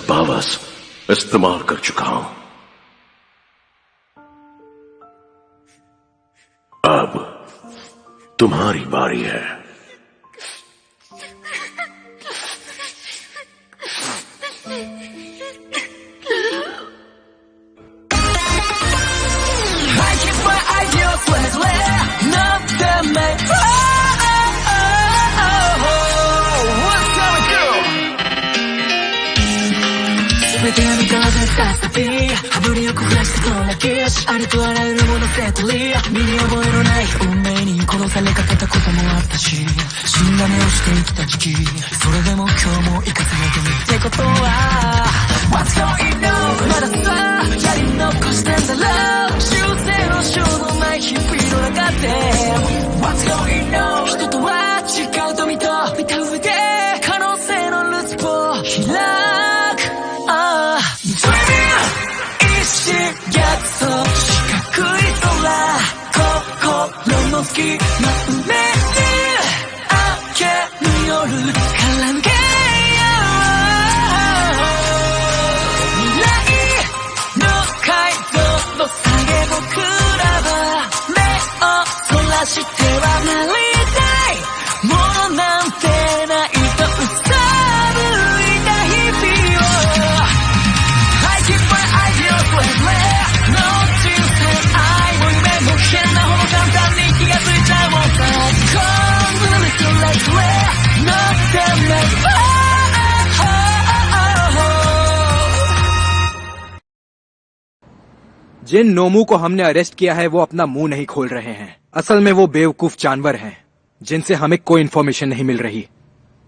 Powers इस्तेमाल कर चुका हूं। अब तुम्हारी बारी है।ありとあらゆるものセトリ身に覚えのない運命に殺されかけたこともあったし、死んだ目をして生きた時期、それでも今日も生かされてるってことは What's going on まださやり残してんだろう、修正のしようのない日々の中で What's going on 人とは違うと見た上で可能性のルーツを開く意識逆走四角い空心の隙間埋めに明けぬ夜絡んでよ未来の街道の下げ僕らは目をそらしてはなりたいものなんてないとうさぶいた日々をI keep my ideas with me変なほど簡単に気がついちゃうもんさ Come little let's let not the make जिन नोमू को हमने अरेस्ट किया है वो अपना मुंह नहीं खोल रहे हैं। असल में वो बेवकूफ जानवर हैं जिनसे हमें कोई इन्फॉर्मेशन नहीं मिल रही।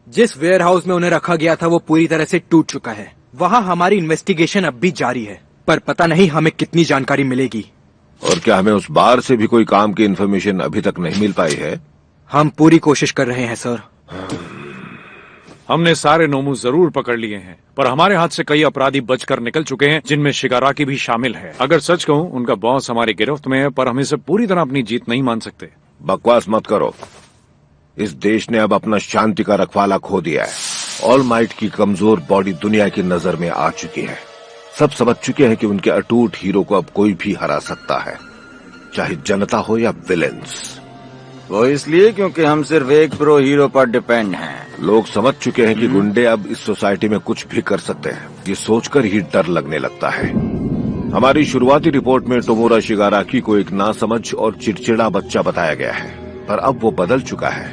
जिस वेयर हाउस में उन्हें रखा गया था वो पूरी तरह से टूट चुका है। वहाँ हमारी इन्वेस्टिगेशन अब भी जारी है, पर पता नहीं हमें कितनी जानकारी मिलेगी। और क्या हमें उस बार से भी कोई काम की इन्फॉर्मेशन अभी तक नहीं मिल पाई है? हम पूरी कोशिश कर रहे हैं सर। हमने सारे नोमू जरूर पकड़ लिए हैं, पर हमारे हाथ से कई अपराधी बचकर निकल चुके हैं, जिनमें शिगाराकी भी शामिल है। अगर सच कहूं, उनका बॉस हमारी गिरफ्त में है, पर हम इसे पूरी तरह अपनी जीत नहीं मान सकते। बकवास मत करो। इस देश ने अब अपना शांति का रखवाला खो दिया है। ऑल माइट की कमजोर बॉडी दुनिया की नजर में आ चुकी है। सब समझ चुके हैं कि उनके अटूट हीरो को अब कोई भी हरा सकता है, चाहे जनता हो या विलेंस। वो इसलिए क्योंकि हम सिर्फ एक प्रो हीरो पर डिपेंड हैं। लोग समझ चुके हैं कि गुंडे अब इस सोसाइटी में कुछ भी कर सकते हैं। ये सोचकर ही डर लगने लगता है। हमारी शुरुआती रिपोर्ट में टोमोरा शिगाराकी को एक नासमझ और चिड़चिड़ा बच्चा बताया गया है, पर अब वो बदल चुका है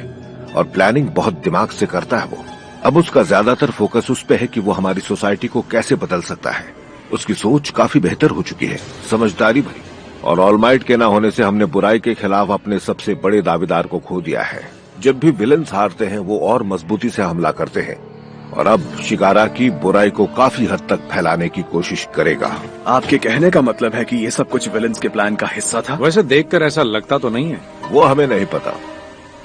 और प्लानिंग बहुत दिमाग से करता है। वो अब उसका ज्यादातर फोकस उस पे है कि वो हमारी सोसाइटी को कैसे बदल सकता है। उसकी सोच काफी बेहतर हो चुकी है, समझदारी भरी। और ऑलमाइट के ना होने से हमने बुराई के खिलाफ अपने सबसे बड़े दावेदार को खो दिया है। जब भी विलेंस हारते हैं वो और मजबूती से हमला करते हैं, और अब शिगाराकी बुराई को काफी हद तक फैलाने की कोशिश करेगा। आपके कहने का मतलब है कि ये सब कुछ विलेंस के प्लान का हिस्सा था? वैसे देखकर ऐसा लगता तो नहीं है। वो हमें नहीं पता,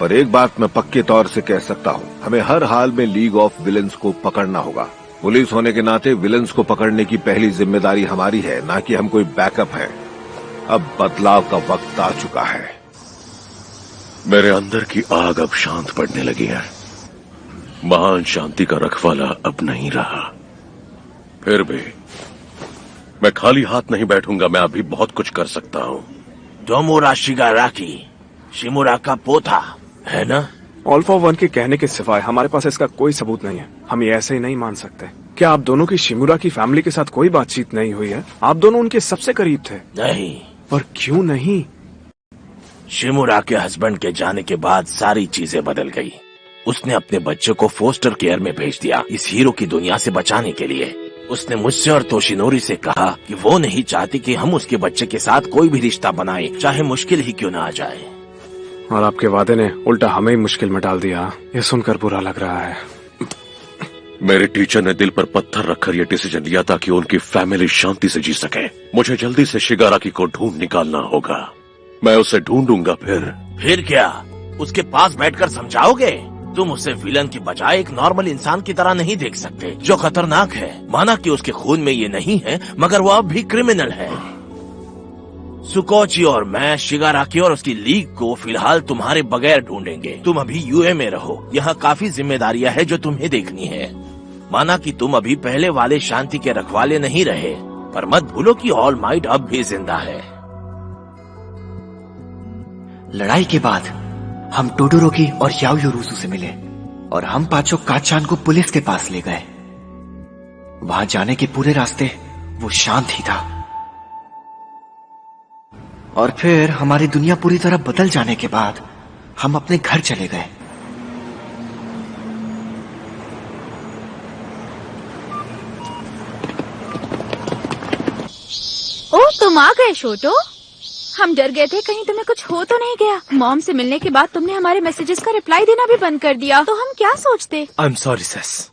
पर एक बात मैं पक्के तौर से कह सकता हूँ, हमें हर हाल में लीग ऑफ विलेंस को पकड़ना होगा। पुलिस होने के नाते विलेंस को पकड़ने की पहली जिम्मेदारी हमारी है, ना कि हम कोई बैकअप है। अब बदलाव का वक्त आ चुका है। मेरे अंदर की आग अब शांत पड़ने लगी है। महान शांति का रखवाला अब नहीं रहा। फिर भी मैं खाली हाथ नहीं बैठूंगा। मैं अभी बहुत कुछ कर सकता हूँ। टोमोरा शिगाराकी शिमुरा का पोता है ना? ऑल फॉर वन के कहने के सिवाय हमारे पास इसका कोई सबूत नहीं है। हम ये ऐसे ही नहीं मान सकते। क्या आप दोनों की शिमुरा की फैमिली के साथ कोई बातचीत नहीं हुई है? आप दोनों उनके सबसे करीब थे। नहीं। पर क्यों नहीं? शिमुरा के हस्बैंड के जाने के बाद सारी चीजें बदल गई। उसने अपने बच्चे को फोस्टर केयर में भेज दिया, इस हीरो की दुनिया से बचाने के लिए। उसने मुझसे और तोशिनोरी से कहा कि वो नहीं चाहती कि हम उसके बच्चे के साथ कोई भी रिश्ता बनाए, चाहे मुश्किल ही क्यों ना आ जाए। और आपके वादे ने उल्टा हमें ही मुश्किल में डाल दिया। ये सुनकर बुरा लग रहा है। मेरे टीचर ने दिल पर पत्थर रखकर यह डिसीजन लिया था कि उनकी फैमिली शांति से जी सके। मुझे जल्दी से शिगाराकी को ढूंढ निकालना होगा। मैं उसे ढूंढूंगा। फिर क्या उसके पास बैठकर समझाओगे? तुम उसे विलन की बजाय एक नॉर्मल इंसान की तरह नहीं देख सकते, जो खतरनाक है। माना कि उसके खून में ये नहीं है, मगर वो अब भी क्रिमिनल है। सुकोची और मैं शिगाराकी और उसकी लीग को फिलहाल तुम्हारे बगैर ढूंढेंगे। तुम अभी यूए में रहो। यहाँ काफी जिम्मेदारियां हैं जो तुम्हें देखनी है। माना कि तुम अभी पहले वाले शांति के रखवाले नहीं रहे, पर मत भूलो कि ऑल माइट अब भी जिंदा है। लड़ाई के बाद हम टोडोरोकी और याओ योरूसु से मिले और हम पांचों काचान को पुलिस के पास ले गए। वहां जाने के पूरे रास्ते वो शांत ही था और फिर हमारी दुनिया पूरी तरह बदल जाने के बाद हम अपने घर चले गए। ओ, तुम आ गए शोटो। हम डर गए थे कहीं तुम्हें कुछ हो तो नहीं गया। मॉम से मिलने के बाद तुमने हमारे मैसेजेस का रिप्लाई देना भी बंद कर दिया, तो हम क्या सोचते। आई एम सॉरी सस।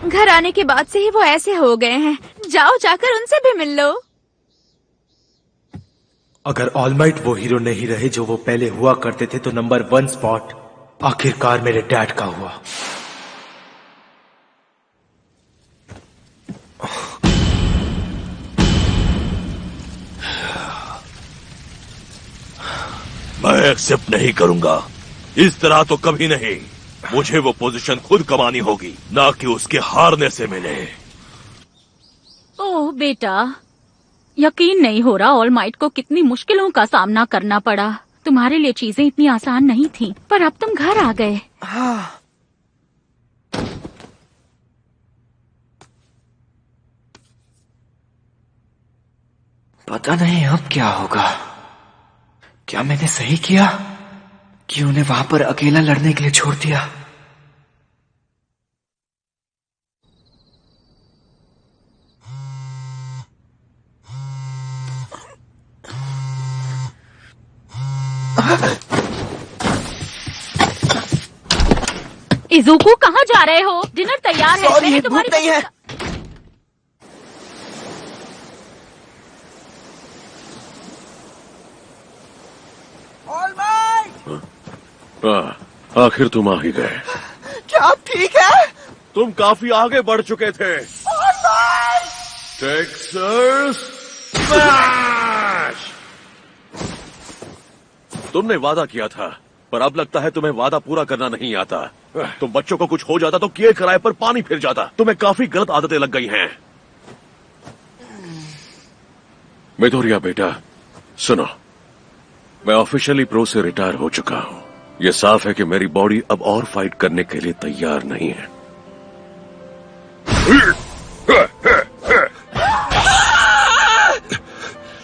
घर आने के बाद से ही वो ऐसे हो गए हैं। जाओ, जाकर उनसे भी मिल लो। अगर ऑलमाइट वो हीरो नहीं रहे जो वो पहले हुआ करते थे, तो नंबर 1 स्पॉट आखिरकार मेरे डैड का हुआ। मैं एक्सेप्ट नहीं करूंगा। इस तरह तो कभी नहीं। मुझे वो पोजीशन खुद कमानी होगी, ना कि उसके हारने से मिले। ओह बेटा, यकीन नहीं हो रहा ऑल माइट को कितनी मुश्किलों का सामना करना पड़ा। तुम्हारे लिए चीजें इतनी आसान नहीं थी, पर अब तुम घर आ गए। पता नहीं अब क्या होगा। क्या मैंने सही किया कि उन्हें वहां पर अकेला लड़ने के लिए छोड़ दिया? इज़ुको, कहाँ जा रहे हो? डिनर तैयार है। मैंने तुम्हारी नहीं है। आखिर तुम आ ही गए। क्या आप ठीक है? तुम काफी आगे बढ़ चुके थे। Texas smash! तुमने वादा किया था, पर अब लगता है तुम्हें वादा पूरा करना नहीं आता। तुम बच्चों को कुछ हो जाता तो किए किराए पर पानी फिर जाता। तुम्हें काफी गलत आदतें लग गई हैं। मिडोरिया बेटा, सुनो, मैं ऑफिशियली प्रो से रिटायर हो चुका हूं। यह साफ है कि मेरी बॉडी अब और फाइट करने के लिए तैयार नहीं है।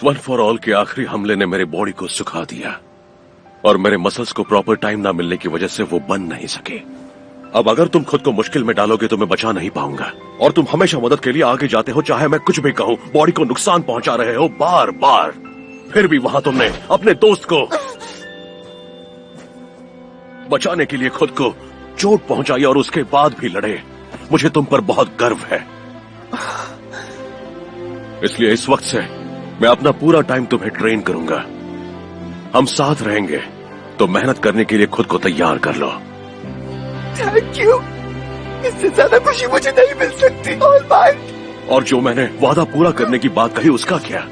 वन फॉर ऑल के आखिरी हमले ने मेरी बॉडी को सुखा दिया और मेरे मसल्स को प्रॉपर टाइम ना मिलने की वजह से वो बन नहीं सके। अब अगर तुम खुद को मुश्किल में डालोगे तो मैं बचा नहीं पाऊंगा। और तुम हमेशा मदद के लिए आगे जाते हो, चाहे मैं कुछ भी कहूं। बॉडी को नुकसान पहुंचा रहे हो बार बार, फिर भी वहां तुमने अपने दोस्त को बचाने के लिए खुद को चोट पहुंचाई और उसके बाद भी लड़े। मुझे तुम पर बहुत गर्व है। इसलिए इस वक्त से मैं अपना पूरा टाइम तुम्हें ट्रेन करूंगा। हम साथ रहेंगे, तो मेहनत करने के लिए खुद को तैयार कर लो। Thank you. इससे ज्यादा खुशी मुझे नहीं मिल सकती। ऑलमाइट। और जो मैंने वादा पूरा करने की बात कही, उसका क्या?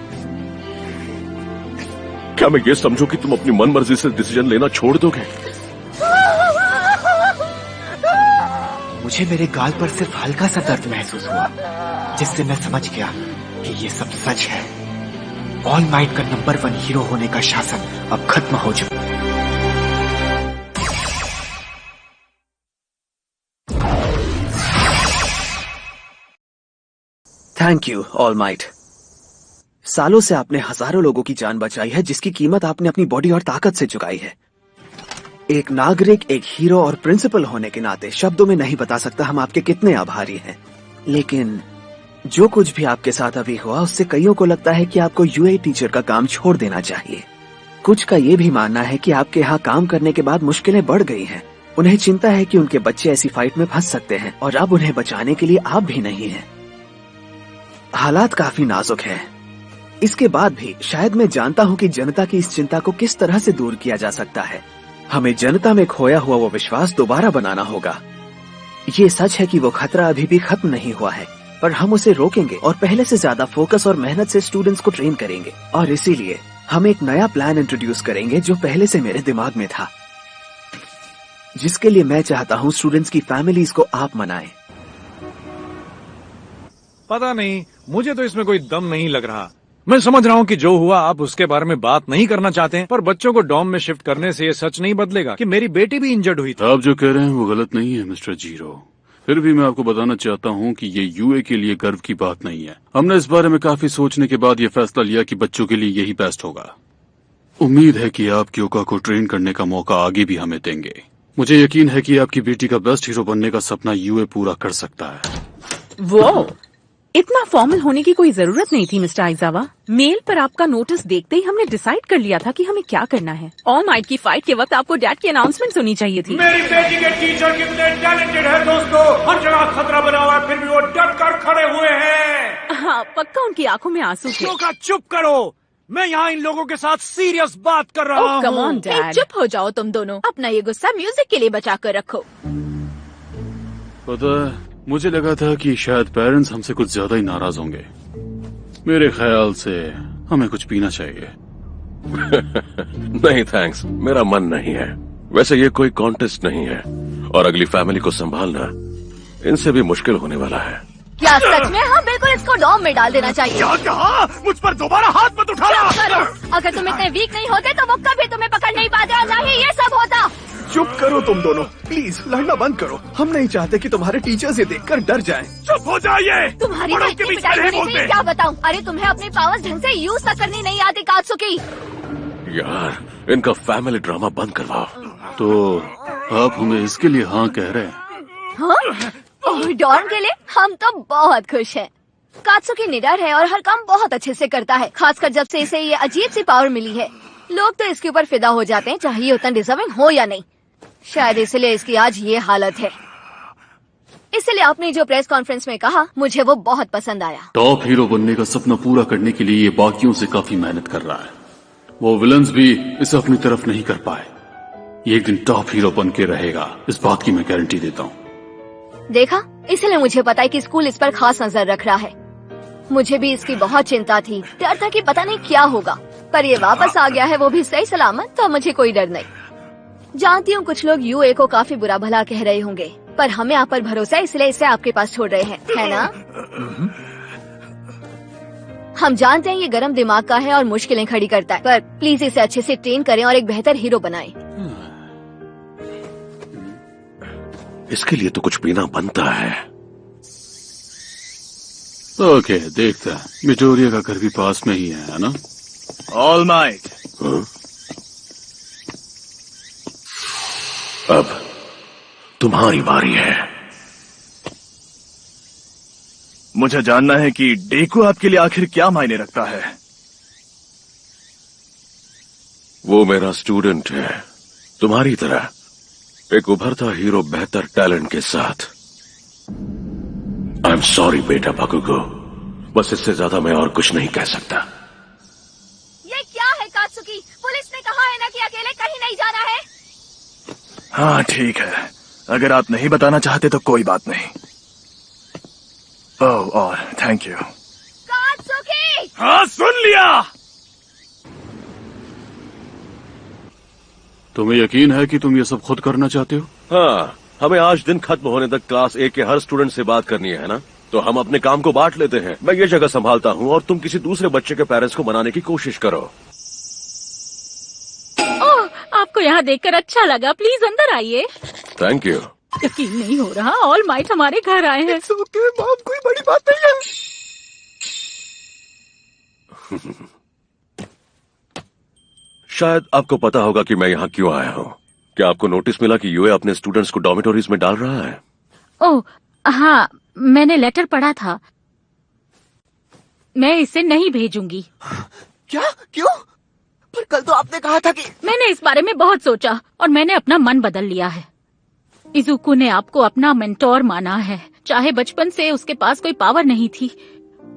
क्या मैं ये समझूं कि तुम अपनी मन मर्जी से डिसीजन लेना छोड़ दोगे? मुझे मेरे गाल पर सिर्फ हल्का सा दर्द महसूस हुआ, जिससे मैं समझ गया कि ये सब सच है। ऑल माइट का नंबर 1 हीरो होने का शासन अब खत्म हो चुका है। Thank you all might. सालों से आपने हजारों लोगों की जान बचाई है, जिसकी कीमत आपने अपनी बॉडी और ताकत से चुकाई है। एक नागरिक, एक हीरो और प्रिंसिपल होने के नाते शब्दों में नहीं बता सकता हम आपके कितने आभारी हैं। लेकिन जो कुछ भी आपके साथ अभी हुआ, उससे कईयों को लगता है कि आपको यूए टीचर का काम छोड़ देना चाहिए। कुछ का ये भी मानना है कि आपके यहाँ काम करने के बाद मुश्किलें बढ़ गई हैं। उन्हें चिंता है कि उनके बच्चे ऐसी फाइट में फंस सकते हैं और अब उन्हें बचाने के लिए आप भी नहीं हैं। हालात काफी नाजुक है। इसके बाद भी शायद मैं जानता हूँ कि जनता की इस चिंता को किस तरह से दूर किया जा सकता है। हमें जनता में खोया हुआ वो विश्वास दोबारा बनाना होगा। ये सच है कि वो खतरा अभी भी खत्म नहीं हुआ है, पर हम उसे रोकेंगे और पहले से ज्यादा फोकस और मेहनत से स्टूडेंट्स को ट्रेन करेंगे। और इसीलिए हम एक नया प्लान इंट्रोड्यूस करेंगे जो पहले से मेरे दिमाग में था। जिसके लिए मैं चाहता हूँ स्टूडेंट्स की फैमिलीज को आप मनाएं। पता नहीं, मुझे तो इसमें कोई दम नहीं लग रहा। मैं समझ रहा हूँ कि जो हुआ आप उसके बारे में बात नहीं करना चाहते हैं, पर बच्चों को डॉम में शिफ्ट करने से ये सच नहीं बदलेगा कि मेरी बेटी भी इंजर्ड हुई थी। आप जो कह रहे हैं वो गलत नहीं है मिस्टर जीरो। फिर भी मैं आपको बताना चाहता हूँ कि ये यूए के लिए गर्व की बात नहीं है। हमने इस बारे में काफी सोचने के बाद ये फैसला लिया कि बच्चों के लिए यही बेस्ट होगा। उम्मीद है कि आप क्योका को ट्रेन करने का मौका आगे भी हमें देंगे। मुझे यकीन है कि आपकी बेटी का बेस्ट हीरो बनने का सपना यूए पूरा कर सकता है। वो इतना फॉर्मल होने की कोई जरूरत नहीं थी मिस्टर आइजावा। मेल पर आपका नोटिस देखते ही हमने डिसाइड कर लिया था कि हमें क्या करना है। ऑल माइट की फाइट के वक्त आपको डैड की अनाउंसमेंट सुननी चाहिए थी। मेरी बेटी के टीचर कितने टैलेंटेड है दोस्तों। हर जगह खतरा बना हुआ है, फिर भी वो डट कर खड़े हुए हैं। हाँ, पक्का उनकी आंखों में आंसू थे। क्यों चुप करो, मैं यहाँ इन लोगों के साथ सीरियस बात कर रहा हूँ। Come on dad. चुप हो जाओ तुम दोनों, अपना ये गुस्सा म्यूजिक के लिए बचा कर रखो। पता है, मुझे लगा था कि शायद पेरेंट्स हमसे कुछ ज्यादा ही नाराज होंगे। मेरे ख्याल से हमें कुछ पीना चाहिए। नहीं थैंक्स, मेरा मन नहीं है। वैसे ये कोई कॉन्टेस्ट नहीं है और अगली फैमिली को संभालना इनसे भी मुश्किल होने वाला है। क्या सच में? हाँ बिल्कुल, इसको डॉम में डाल देना चाहिए। क्या कहा? मुझ पर दोबारा हाथ मत उठाना। करो। अगर तुम इतने वीक नहीं होते तो वो कभी तुम्हें पकड़ नहीं पाते और ना ही ये सब होता। चुप करो तुम दोनों, प्लीज लड़ना बंद करो। हम नहीं चाहते कि तुम्हारे टीचर्स ये देखकर डर जाएं। चुप हो जाइए। तुम्हारी तो इतनी पिटाई होनी चाहिए, क्या बताऊं। अरे तुम्हें अपनी पावर्स ढंग से यूज तक करनी नहीं आती कात्सुकी। यार, इनका फैमिली ड्रामा बंद करवाओ। तो आप हमें इसके लिए हाँ कह रहे हैं? हाँ? डॉर्म के लिए हम तो बहुत खुश हैं। कात्सुकी निडर है और हर काम बहुत अच्छे से करता है, खासकर जब से इसे ये अजीब सी पावर मिली है। लोग तो इसके ऊपर फिदा हो जाते हैं, चाहे ये उतना डिजर्विंग हो या नहीं। शायद इसलिए इसकी आज ये हालत है। इसलिए आपने जो प्रेस कॉन्फ्रेंस में कहा, मुझे वो बहुत पसंद आया। टॉप हीरो बनने का सपना पूरा करने के लिए ये बाकियों से काफी मेहनत कर रहा है। वो विलन्स भी इसे अपनी तरफ नहीं कर पाए। ये एक दिन टॉप हीरो बन के रहेगा, इस बात की मैं गारंटी देता हूँ। देखा, इसलिए मुझे पता है कि स्कूल इस पर खास नजर रख रहा है। मुझे भी इसकी बहुत चिंता थी, डर था कि पता नहीं क्या होगा, पर ये वापस आ गया है, वो भी सही सलामत, तो मुझे कोई डर नहीं। जानती हूँ कुछ लोग यूए को काफी बुरा भला कह रहे होंगे, पर हमें आप पर भरोसा है, इसलिए इसे आपके पास छोड़ रहे हैं, है ना? हम जानते हैं ये गरम दिमाग का है और मुश्किलें खड़ी करता है, पर प्लीज इसे अच्छे से ट्रेन करें और एक बेहतर हीरो बनाएं। इसके लिए तो कुछ पीना बनता है। ओके, देखते हैं। मिडोरिया का घर भी पास में ही है ना? All might. अब तुम्हारी बारी है। मुझे जानना है कि डेकू आपके लिए आखिर क्या मायने रखता है। वो मेरा स्टूडेंट है, तुम्हारी तरह एक उभरता हीरो बेहतर टैलेंट के साथ। आई एम सॉरी बेटा बाकुगो, बस इससे ज्यादा मैं और कुछ नहीं कह सकता। ये क्या है कात्सुकी? पुलिस ने कहा है ना कि अकेले कहीं नहीं जाना है। हाँ ठीक है, अगर आप नहीं बताना चाहते तो कोई बात नहीं। ओह, और थैंक यू। कात्सुकी! हाँ, सुन लिया। तुम्हें यकीन है कि तुम ये सब खुद करना चाहते हो? हाँ, हमें आज दिन खत्म होने तक क्लास ए के हर स्टूडेंट से बात करनी है ना, तो हम अपने काम को बांट लेते हैं। मैं ये जगह संभालता हूँ और तुम किसी दूसरे बच्चे के पेरेंट्स को मनाने की कोशिश करो। ओह, आपको यहाँ देखकर अच्छा लगा, प्लीज अंदर आइए। Thank you. यकीन नहीं हो रहा, ऑल माइट हमारे घर आए हैं। मॉम, कोई बड़ी बात नहीं है। शायद आपको पता होगा कि मैं यहाँ क्यों आया हूँ। क्या आपको नोटिस मिला कि यूए अपने स्टूडेंट्स को डॉर्मिटोरीज में डाल रहा है? ओह हाँ, मैंने लेटर पढ़ा था। मैं इसे नहीं भेजूंगी। क्या? क्यों? पर कल तो आपने कहा था कि... मैंने इस बारे में बहुत सोचा और मैंने अपना मन बदल लिया है। इजुको ने आपको अपना मेंटोर माना है, चाहे बचपन से उसके पास कोई पावर नहीं थी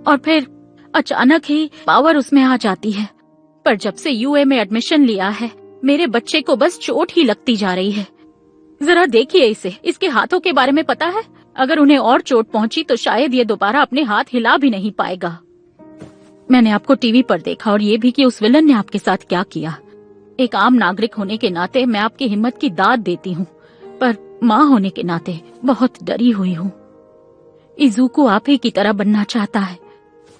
और फिर अचानक ही पावर उसमें आ जाती है। पर जब से यूए में एडमिशन लिया है, मेरे बच्चे को बस चोट ही लगती जा रही है। जरा देखिए इसे, इसके हाथों के बारे में पता है? अगर उन्हें और चोट पहुंची तो शायद ये दोबारा अपने हाथ हिला भी नहीं पाएगा। मैंने आपको टीवी पर देखा और ये भी कि उस विलन ने आपके साथ क्या किया। एक आम नागरिक होने के नाते मैं आपकी हिम्मत की दाद देती हूँ, पर माँ होने के नाते बहुत डरी हुई हूँ। इज़ुको आप ही की तरह बनना चाहता है,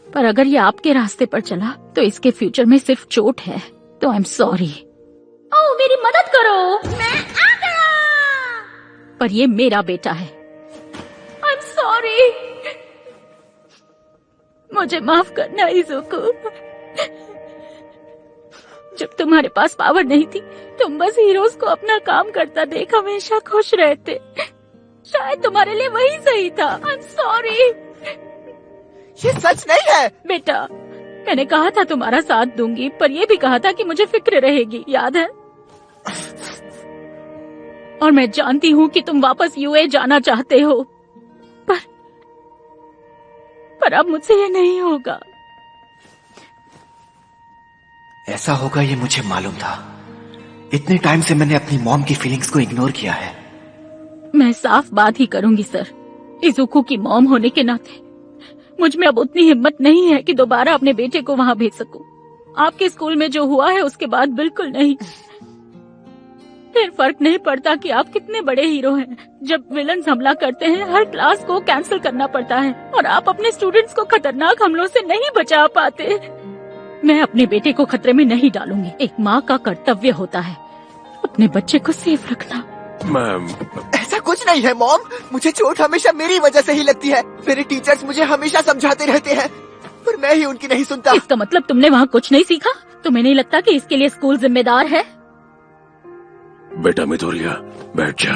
पर अगर ये आपके रास्ते पर चला तो इसके फ्यूचर में सिर्फ चोट है। तो आई एम सॉरी। ओह, मेरी मदद करो, मैं आ गया। पर ये मेरा बेटा है। I am sorry. मुझे माफ करना इज़ुको। जब तुम्हारे पास पावर नहीं थी, तुम बस हीरोज को अपना काम करता देख हमेशा खुश रहते। शायद तुम्हारे लिए वही सही था। I am sorry. ये सच नहीं है। बेटा, मैंने कहा था तुम्हारा साथ दूंगी, पर यह भी कहा था कि मुझे फिक्र रहेगी, याद है? और मैं जानती हूँ कि तुम वापस यूए जाना चाहते हो, पर अब मुझसे ये नहीं होगा। ऐसा होगा ये मुझे मालूम था। इतने टाइम से मैंने अपनी मॉम की फीलिंग्स को इग्नोर किया है। मैं साफ बात ही करूंगी सर। इज़ुको की मॉम होने के नाते मुझ में अब उतनी हिम्मत नहीं है कि दोबारा अपने बेटे को वहां भेज सकूं। आपके स्कूल में जो हुआ है उसके बाद बिल्कुल नहीं। फिर फर्क नहीं पड़ता कि आप कितने बड़े हीरो हैं। जब विलन्स हमला करते हैं, हर क्लास को कैंसिल करना पड़ता है और आप अपने स्टूडेंट्स को खतरनाक हमलों से नहीं बचा पाते। मैं अपने बेटे को खतरे में नहीं डालूंगी। एक माँ का कर्तव्य होता है अपने बच्चे को सेफ रखना। मैम, ऐसा कुछ नहीं है मॉम। मुझे चोट हमेशा मेरी वजह से ही लगती है। मेरे टीचर्स मुझे हमेशा समझाते रहते हैं, पर मैं ही उनकी नहीं सुनता। इसका मतलब तुमने वहाँ कुछ नहीं सीखा? तुम्हें नहीं लगता कि इसके लिए स्कूल जिम्मेदार है? बेटा मिथोरिया, बैठ जा।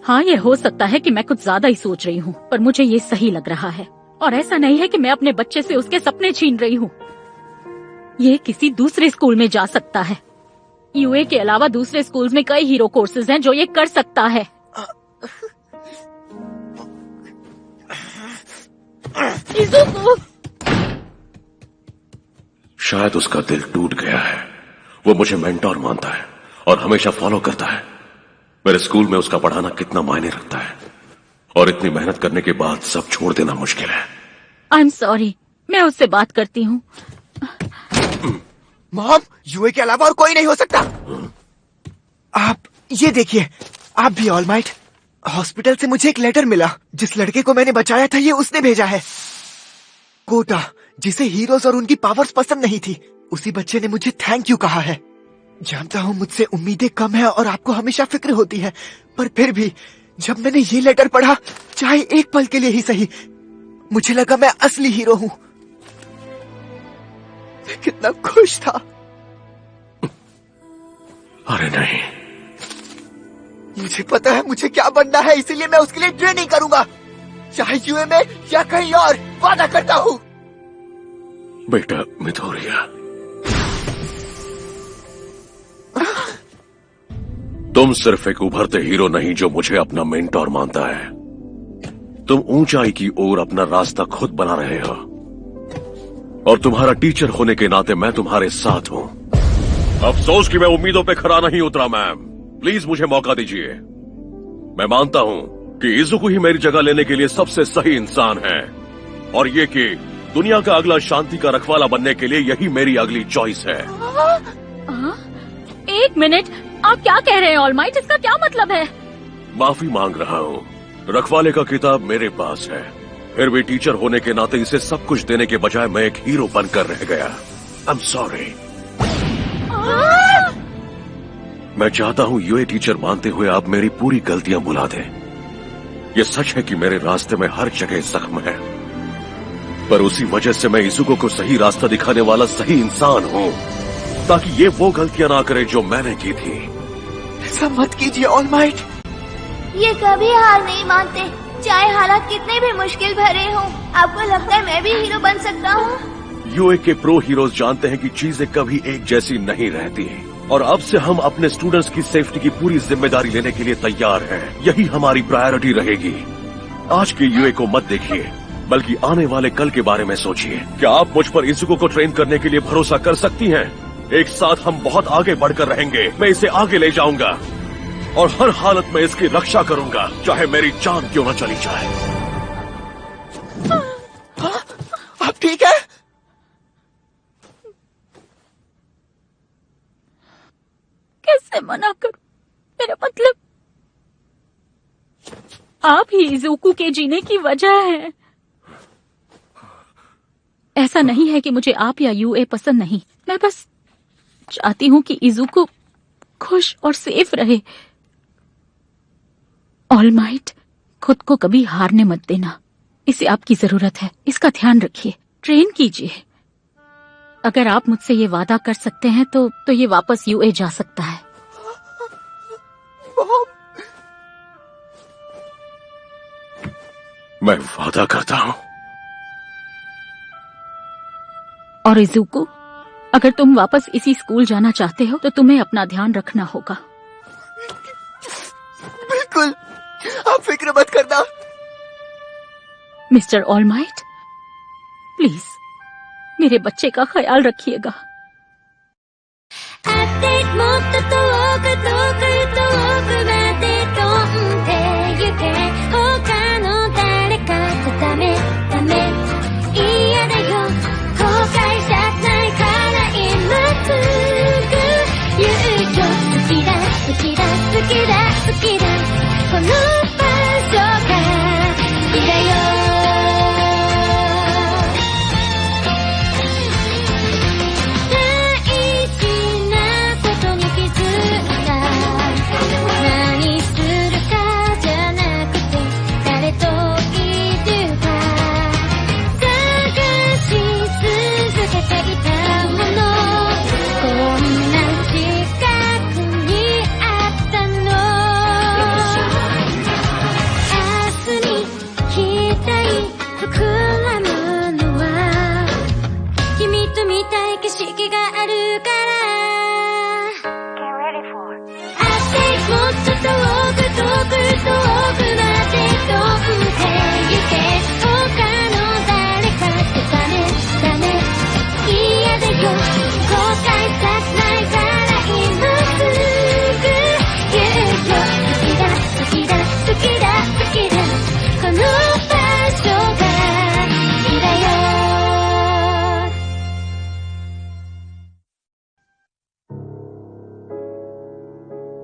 हाँ, ये हो सकता है कि मैं कुछ ज्यादा ही सोच रही हूँ, पर मुझे ये सही लग रहा है। और ऐसा नहीं है कि मैं अपने बच्चे से उसके सपने छीन रही हूँ। ये किसी दूसरे स्कूल में जा सकता है। यूए के अलावा दूसरे स्कूल्स में कई हीरो कोर्सेज हैं जो ये कर सकता है। इज़ुको! शायद उसका दिल टूट गया है। वो मुझे मेंटोर मानता है और हमेशा फॉलो करता है। मेरे स्कूल में उसका पढ़ाना कितना मायने रखता है, और इतनी मेहनत करने के बाद सब छोड़ देना मुश्किल है। आई एम सॉरी, मैं उससे बात करती हूँ। मॉम, यूए के अलावा और कोई नहीं हो सकता। आप ये देखिए, आप भी ऑल माइट। हॉस्पिटल से मुझे एक लेटर मिला। जिस लड़के को मैंने बचाया था, ये उसने भेजा है। कोटा, जिसे हीरोज और उनकी पावर्स पसंद नहीं थी, उसी बच्चे ने मुझे थैंक यू कहा है। जानता हूँ मुझसे उम्मीदें कम है और आपको हमेशा फिक्र होती है, पर फिर भी जब मैंने ये लेटर पढ़ा, चाहे एक पल के लिए ही सही, मुझे लगा मैं असली हीरो हूँ। मैं कितना खुश था। अरे नहीं, मुझे पता है मुझे क्या बनना है, इसीलिए मैं उसके लिए ट्रेनिंग करूंगा, चाहे यूए में या कहीं और। वादा करता हूँ। बेटा मिथोरिया, तुम सिर्फ एक उभरते हीरो नहीं जो मुझे अपना मेंटोर मानता है। तुम ऊंचाई की ओर अपना रास्ता खुद बना रहे हो, और तुम्हारा टीचर होने के नाते मैं तुम्हारे साथ हूं। अफसोस कि मैं उम्मीदों पे खरा नहीं उतरा मैम। प्लीज मुझे मौका दीजिए। मैं मानता हूं कि इज़ुको ही मेरी जगह लेने के लिए सबसे सही इंसान है, और ये कि दुनिया का अगला शांति का रखवाला बनने के लिए यही मेरी अगली चॉइस है। एक मिनट, आप क्या कह रहे हैं ऑल माइट? इसका क्या मतलब है? माफी मांग रहा हूँ। रखवाले का किताब मेरे पास है, फिर भी टीचर होने के नाते इसे सब कुछ देने के बजाय मैं एक हीरो बनकर रह गया। I am sorry. मैं चाहता हूँ यूए टीचर मानते हुए आप मेरी पूरी गलतियां भुला दें। ये सच है कि मेरे रास्ते में हर जगह जख्म है, पर उसी वजह से मैं इज़ुको को सही रास्ता दिखाने वाला सही इंसान हूँ, ताकि ये वो गलतियां ना करे जो मैंने की थी। ऐसा मत कीजिए ऑल माइट। ये कभी हार नहीं मानते, चाहे हालात कितने भी मुश्किल भरे हों। आपको लगता है मैं भी हीरो बन सकता हूँ? यूए के प्रो हीरोज जानते हैं कि चीजें कभी एक जैसी नहीं रहती, और अब से हम अपने स्टूडेंट्स की सेफ्टी की पूरी जिम्मेदारी लेने के लिए तैयार हैं। यही हमारी प्रायोरिटी रहेगी। आज के यूए को मत देखिए, बल्कि आने वाले कल के बारे में सोचिए। क्या आप मुझ पर इज़ुको को ट्रेन करने के लिए भरोसा कर सकती हैं? एक साथ हम बहुत आगे बढ़कर रहेंगे। मैं इसे आगे ले जाऊंगा और हर हालत में इसकी रक्षा करूंगा, चाहे मेरी जान क्यों न चली जाए। आप ठीक है? कैसे मना करूं? मेरा मतलब आप ही इज़ुकू के जीने की वजह हैं। ऐसा नहीं है कि मुझे आप या यूए पसंद नहीं, मैं बस चाहती हूँ कि इज़ुकू खुश और सेफ रहे। ऑल माइट, खुद को कभी हारने मत देना। इसे आपकी जरूरत है, इसका ध्यान रखिए, ट्रेन कीजिए। अगर आप मुझसे ये वादा कर सकते हैं तो ये वापस यूए जा सकता है। मैं वादा करता हूँ। और इज़ुकू, अगर तुम वापस इसी स्कूल जाना चाहते हो तो तुम्हें अपना ध्यान रखना होगा। बिल्कुल, आप फिक्र मत करना। मिस्टर ऑलमाइट, प्लीज मेरे बच्चे का ख्याल रखिएगा।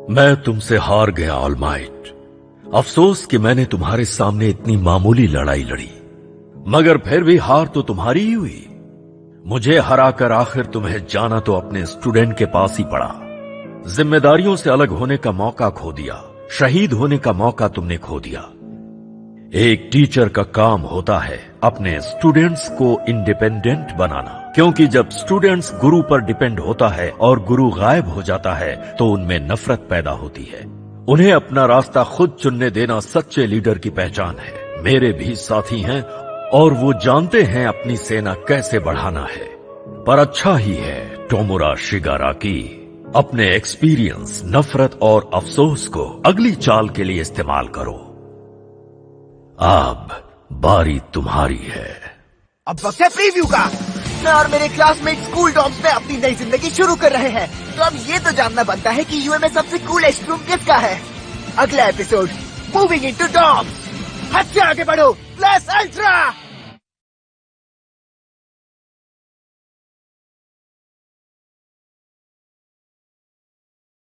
मैं तुमसे हार गया ऑलमाइट। अफसोस कि मैंने तुम्हारे सामने इतनी मामूली लड़ाई लड़ी, मगर फिर भी हार तो तुम्हारी ही हुई। मुझे हराकर आखिर तुम्हें जाना तो अपने स्टूडेंट के पास ही पड़ा। जिम्मेदारियों से अलग होने का मौका खो दिया, शहीद होने का मौका तुमने खो दिया। एक टीचर का काम होता है अपने स्टूडेंट्स को इंडिपेंडेंट बनाना, क्योंकि जब स्टूडेंट्स गुरु पर डिपेंड होता है और गुरु गायब हो जाता है तो उनमें नफरत पैदा होती है। उन्हें अपना रास्ता खुद चुनने देना सच्चे लीडर की पहचान है। मेरे भी साथी हैं और वो जानते हैं अपनी सेना कैसे बढ़ाना है। पर अच्छा ही है टोमोरा शिगाराकी, अपने एक्सपीरियंस, नफरत और अफसोस को अगली चाल के लिए इस्तेमाल करो। अब बारी तुम्हारी है। अब वक्त है प्रीव्यू का। मैं और मेरे क्लासमेट स्कूल डॉम्स में अपनी नई जिंदगी शुरू कर रहे हैं, तो अब ये तो जानना बनता है कि यूए में सबसे कूलेस्ट रूम किसका है। अगला एपिसोड मूविंग इनटू डॉम्स। हद से आगे बढ़ो प्लस अल्ट्रा।